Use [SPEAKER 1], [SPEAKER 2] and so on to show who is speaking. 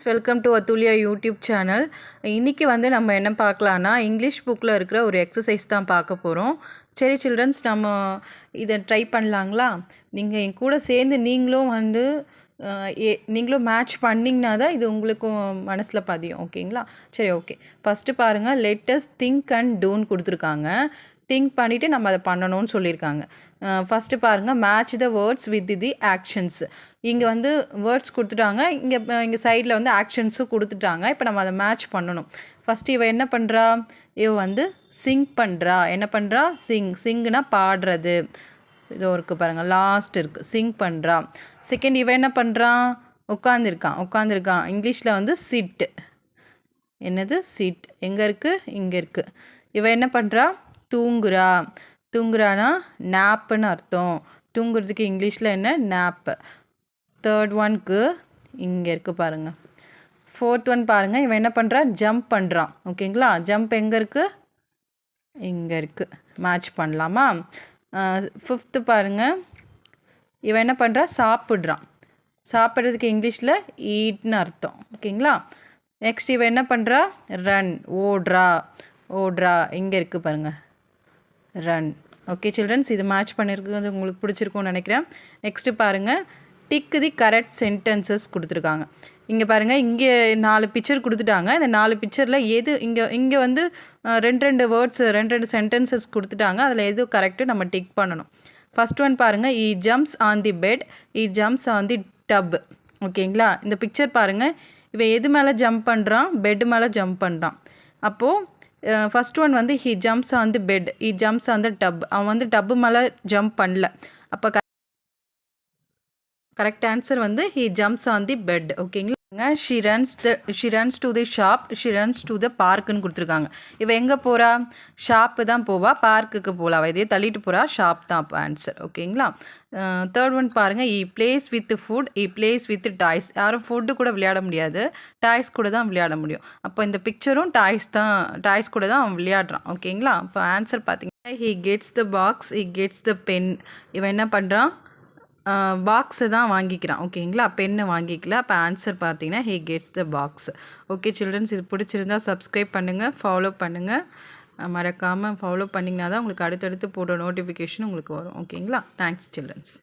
[SPEAKER 1] Welcome to Atulya YouTube channel. இன்றைக்கி நம்ம என்ன பார்க்கலான்னா இங்கிலீஷ் புக்கில் இருக்கிற ஒரு எக்ஸசைஸ் தான் பார்க்க போகிறோம். சரி சில்ட்ரன்ஸ், நம்ம இதை ட்ரை பண்ணலாங்களா? நீங்கள் என் கூட சேர்ந்து நீங்களும் மேட்ச் பண்ணிங்கன்னா தான் இது உங்களுக்கும் மனசில் பதியும். ஓகேங்களா? சரி, ஓகே. ஃபஸ்ட்டு பாருங்கள், லெட்டஸ் திங்க் அண்ட் டூன்னு கொடுத்துருக்காங்க. திங்க் பண்ணிவிட்டு நம்ம அதை பண்ணணும்னு சொல்லியிருக்காங்க. ஃபஸ்ட்டு பாருங்கள், match the words with the actions. இங்கே வேர்ட்ஸ் கொடுத்துட்டாங்க, இங்கே சைடில் ஆக்ஷன்ஸும் கொடுத்துட்டாங்க. இப்போ நம்ம அதை மேட்ச் பண்ணணும். ஃபஸ்ட்டு இவ என்ன பண்ணுறா? இவ சிங் பண்ணுறா. என்ன பண்ணுறா? சிங்குனா பாடுறது. இதோ இருக்குது பாருங்கள், லாஸ்ட் இருக்குது, சிங் பண்ணுறா. செகண்ட், இவ என்ன பண்ணுறான்? உட்காந்துருக்கான். இங்கிலீஷில் சிட். என்னது? சிட். எங்கே இருக்குது? இங்கே இருக்குது. இவ என்ன பண்ணுறா? தூங்குறானா நாப்புன்னு அர்த்தம். தூங்குறதுக்கு இங்கிலீஷில் என்ன? நாப்பு. தேர்ட் ஒன்க்கு இங்கே இருக்குது பாருங்கள். ஃபோர்த் ஒன் பாருங்கள், இவன் என்ன பண்ணுறா? ஜம்ப் பண்ணுறான். ஓகேங்களா? ஜம்ப் எங்கே இருக்குது? இங்கே இருக்குது. மேட்ச் பண்ணலாமா? ஃபிஃப்த்து பாருங்கள், இவன் என்ன பண்ணுறா? சாப்பிட்றான். சாப்பிட்றதுக்கு இங்கிலீஷில் ஈட்னு அர்த்தம். ஓகேங்களா? நெக்ஸ்ட் இவன் என்ன பண்ணுறா? ரன். ஓடுறா. இங்கே இருக்குது பாருங்கள், ரன். ஓகே சில்ட்ரன்ஸ், இது மேட்ச் பண்ணியிருக்கிறது உங்களுக்கு பிடிச்சிருக்கும்னு நினைக்கிறேன். நெக்ஸ்ட்டு பாருங்கள், டிக் தி கரெக்ட் சென்டென்சஸ் கொடுத்துருக்காங்க. இங்கே பாருங்கள், இங்கே 4 பிக்சர் கொடுத்துட்டாங்க. இந்த 4 பிக்சரில் எது இங்கே ரெண்டு வேர்ட்ஸ், ரெண்டு சென்டென்சஸ் கொடுத்துட்டாங்க. அதில் எது கரெக்டு நம்ம டிக் பண்ணணும். ஃபஸ்ட் ஒன் பாருங்கள், he jumps on the bed, he jumps on the tub. ஓகேங்களா? இந்த பிக்சர் பாருங்கள், இவன் எது மேலே ஜம்ப் பண்ணுறான்? பெட் மேலே ஜம்ப் பண்ணுறான். அப்போது first one he jumps on the bed, he jumps on the tub. அவன் டப்பு மேலே ஜம்ப் பண்ணல. அப்போ correct answer he jumps on the bed. ஓகேங்களா? She runs to the shop, she runs to the பார்க்குன்னு கொடுத்துருக்காங்க. இவன் எங்கே போகிறா? ஷாப்பு தான் போவா, பார்க்குக்கு போகலாம். அவள் இதையே தள்ளிட்டு போகிறா, ஷாப் தான் அப்போ ஆன்சர். ஓகேங்களா? தேர்ட் ஒன் பாருங்கள், he plays with food, he plays with toys. யாரும் ஃபுட்டு கூட விளையாட முடியாது, டாய்ஸ் கூட தான் விளையாட முடியும். அப்போ இந்த பிக்சரும் டாய்ஸ் கூட தான் அவன் விளையாடுறான். ஓகேங்களா? இப்போ ஆன்சர் பார்த்தீங்கன்னா, he gets the box, he gets the pen. இவன் என்ன பண்ணுறான்? பாக்ஸை தான் வாங்கிக்கிறான். ஓகேங்களா? பெண்ணை வாங்கிக்கல. அப்போ ஆன்சர் பார்த்தீங்கன்னா he gets the box. Okay childrens, இது பிடிச்சிருந்தா சப்ஸ்கிரைப் பண்ணுங்கள், ஃபாலோ பண்ணுங்கள். மறக்காமல் ஃபாலோ பண்ணிங்கன்னா தான் உங்களுக்கு அடுத்தடுத்து போடுற நோட்டிஃபிகேஷன் உங்களுக்கு வரும். ஓகேங்களா? Thanks children's.